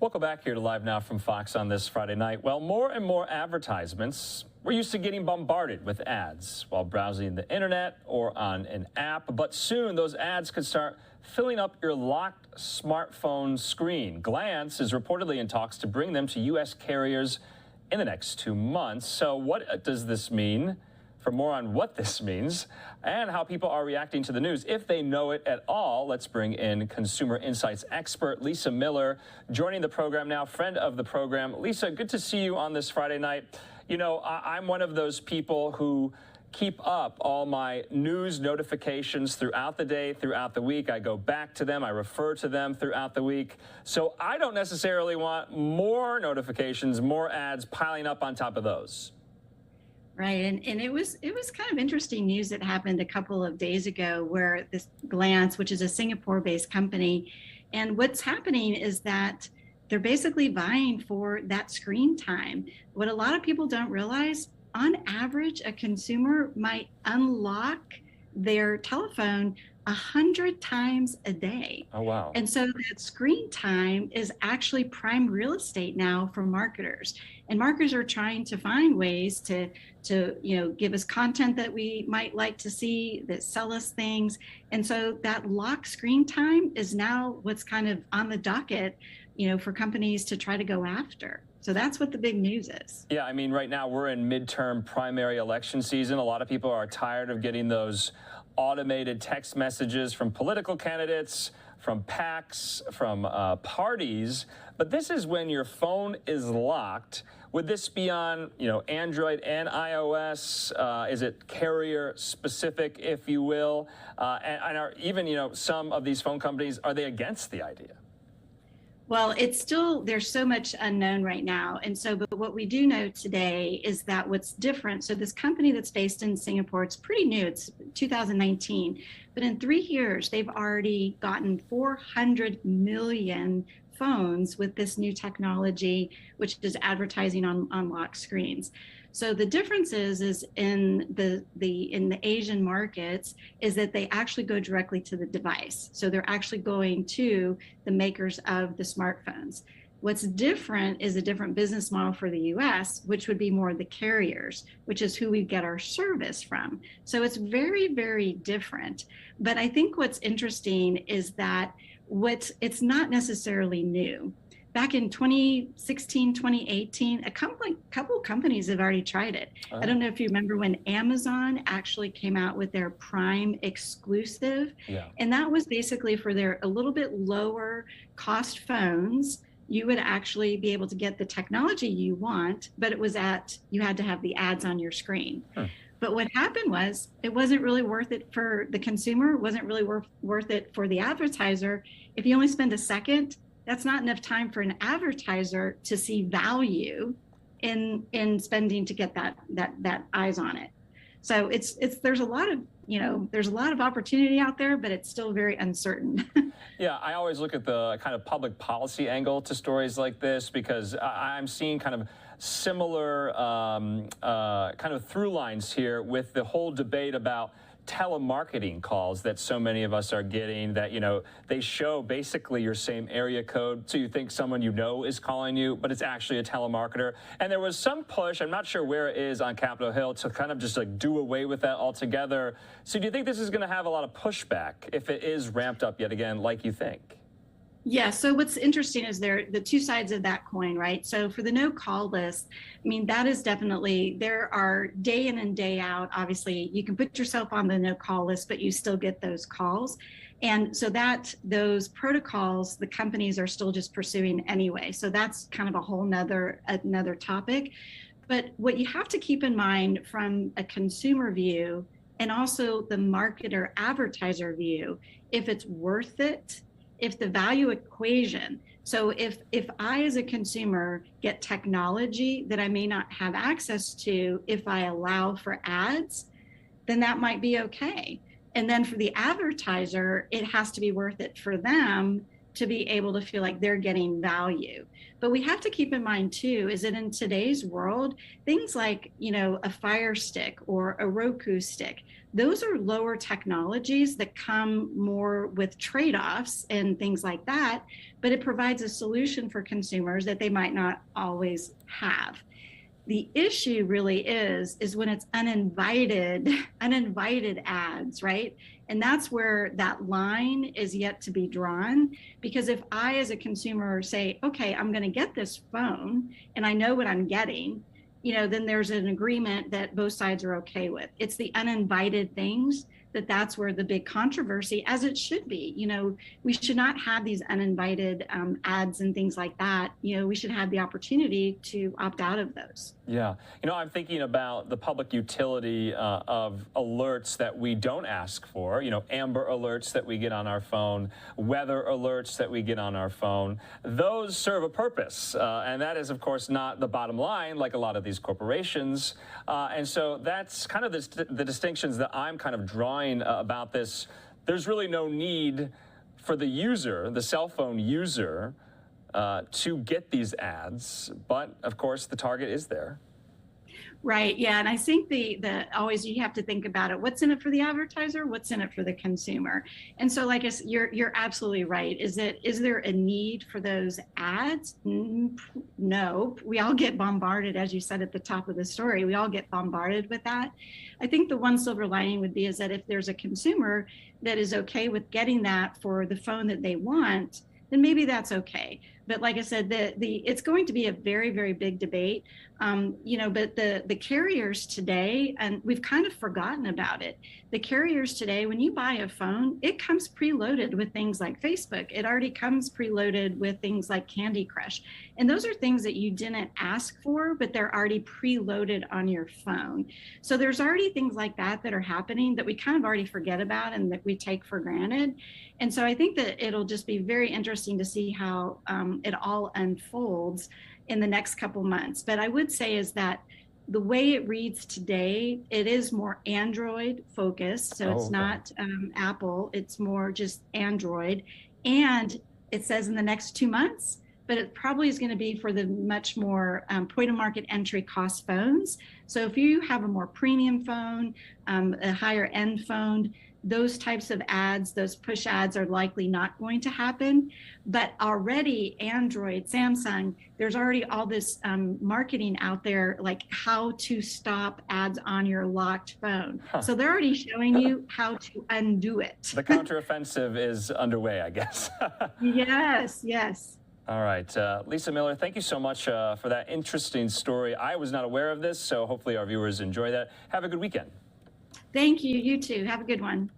Welcome back here to Live Now from Fox on this Friday night. Well, more and more advertisements. We're used to getting bombarded with ads while browsing the internet or on an app, but soon those ads could start filling up your locked smartphone screen. Glance is reportedly in talks to bring them to U.S. carriers in the next 2 months. So what does this mean? For more on what this means and how people are reacting to the news, if they know it at all, let's bring in consumer insights expert Lisa Miller, joining the program now, friend of the program. Lisa, good to see you on this Friday night. You know, I'm one of those people who keep up all my news notifications throughout the day, throughout the week. I go back to them, I refer to them throughout the week. So I don't necessarily want more notifications, more ads piling up on top of those. Right, and it was kind of interesting news that happened a couple of days ago where this Glance, which is a Singapore-based company, and what's happening is that they're basically vying for that screen time. What a lot of people don't realize, on average, a consumer might unlock their telephone 100 times a day. Oh, wow. And so that screen time is actually prime real estate now for marketers. And marketers are trying to find ways to give us content that we might like to see, that sell us things. And so that lock screen time is now what's kind of on the docket, for companies to try to go after. So that's what the big news is. Yeah, I mean, right now we're in midterm primary election season. A lot of people are tired of getting those automated text messages from political candidates, from PACs, from parties. But this is when your phone is locked. Would this be on, Android and iOS? Is it carrier specific, if you will? And are even, some of these phone companies, are they against the idea? Well, there's so much unknown right now. And so, but what we do know today is that what's different, so this company that's based in Singapore, it's pretty new, it's 2019, but in 3 years, they've already gotten 400 million phones with this new technology, which is advertising on lock screens. So the difference is in the Asian markets is that they actually go directly to the device. So they're actually going to the makers of the smartphones. What's different is a different business model for the US, which would be more the carriers, which is who we get our service from. So it's very, very different. But I think what's interesting is that it's not necessarily new. Back in 2016, 2018, a couple companies have already tried it. I don't know if you remember when Amazon actually came out with their Prime exclusive. Yeah. And that was basically for their a little bit lower cost phones. You would actually be able to get the technology you want, but you had to have the ads on your screen. But what happened was it wasn't really worth it for the consumer, wasn't really worth it for the advertiser. If you only spend a second, that's not enough time for an advertiser to see value in spending to get that eyes on it. So there's a lot of opportunity out there, but it's still very uncertain. Yeah, I always look at the kind of public policy angle to stories like this because I'm seeing kind of similar kind of through lines here with the whole debate about telemarketing calls that so many of us are getting that, they show basically your same area code. So you think someone is calling you, but it's actually a telemarketer. And there was some push, I'm not sure where it is on Capitol Hill, to kind of just like do away with that altogether. So do you think this is going to have a lot of pushback if it is ramped up yet again, like you think? Yeah, so what's interesting is the two sides of that coin, right? So for the no call list, I mean, that is definitely, there are day in and day out, obviously you can put yourself on the no call list, but you still get those calls. And so those protocols, the companies are still just pursuing anyway. So that's kind of a whole another topic. But what you have to keep in mind from a consumer view and also the marketer advertiser view, if it's worth it, if the value equation, so if I as a consumer get technology that I may not have access to if I allow for ads, then that might be okay. And then for the advertiser, it has to be worth it for them to be able to feel like they're getting value. But we have to keep in mind too, is that in today's world, things like, a Fire Stick or a Roku stick, those are lower technologies that come more with trade-offs and things like that, but it provides a solution for consumers that they might not always have. The issue really is when it's uninvited ads, right? And that's where that line is yet to be drawn. Because if I, as a consumer, say, okay, I'm going to get this phone and I know what I'm getting, then there's an agreement that both sides are okay with. It's the uninvited things that's where the big controversy, as it should be. We should not have these uninvited ads and things like that. We should have the opportunity to opt out of those. Yeah. I'm thinking about the public utility of alerts that we don't ask for, Amber alerts that we get on our phone, weather alerts that we get on our phone. Those serve a purpose. And that is, of course, not the bottom line like a lot of these corporations. And so that's kind of the distinctions that I'm kind of drawing about this. There's really no need for the user, the cell phone user, to get these ads, but of course the target is there. Right. Yeah. And I think the always you have to think about it. What's in it for the advertiser? What's in it for the consumer? And so, like I said, you're absolutely right. Is there a need for those ads? No. We all get bombarded, as you said at the top of the story. We all get bombarded with that. I think the one silver lining would be is that if there's a consumer that is okay with getting that for the phone that they want, then maybe that's okay. But like I said, it's going to be a very, very big debate. But the carriers today, and we've kind of forgotten about it. The carriers today, when you buy a phone, it comes preloaded with things like Facebook. It already comes preloaded with things like Candy Crush. And those are things that you didn't ask for, but they're already preloaded on your phone. So there's already things like that are happening that we kind of already forget about and that we take for granted. And so I think that it'll just be very interesting to see how it all unfolds in the next couple months. But I would say is that the way it reads today, it is more Android focused. So it's not Apple, it's more just Android. And it says in the next 2 months, but it probably is going to be for the much more point of market entry cost phones. So if you have a more premium phone, a higher end phone, those types of ads, those push ads are likely not going to happen. But already Android, Samsung, there's already all this marketing out there, like how to stop ads on your locked phone. So they're already showing you how to undo it. The counteroffensive is underway, I guess. Yes. All right. Lisa Miller, thank you so much for that interesting story. I was not aware of this, so hopefully our viewers enjoy that. Have a good weekend. Thank you. You too. Have a good one.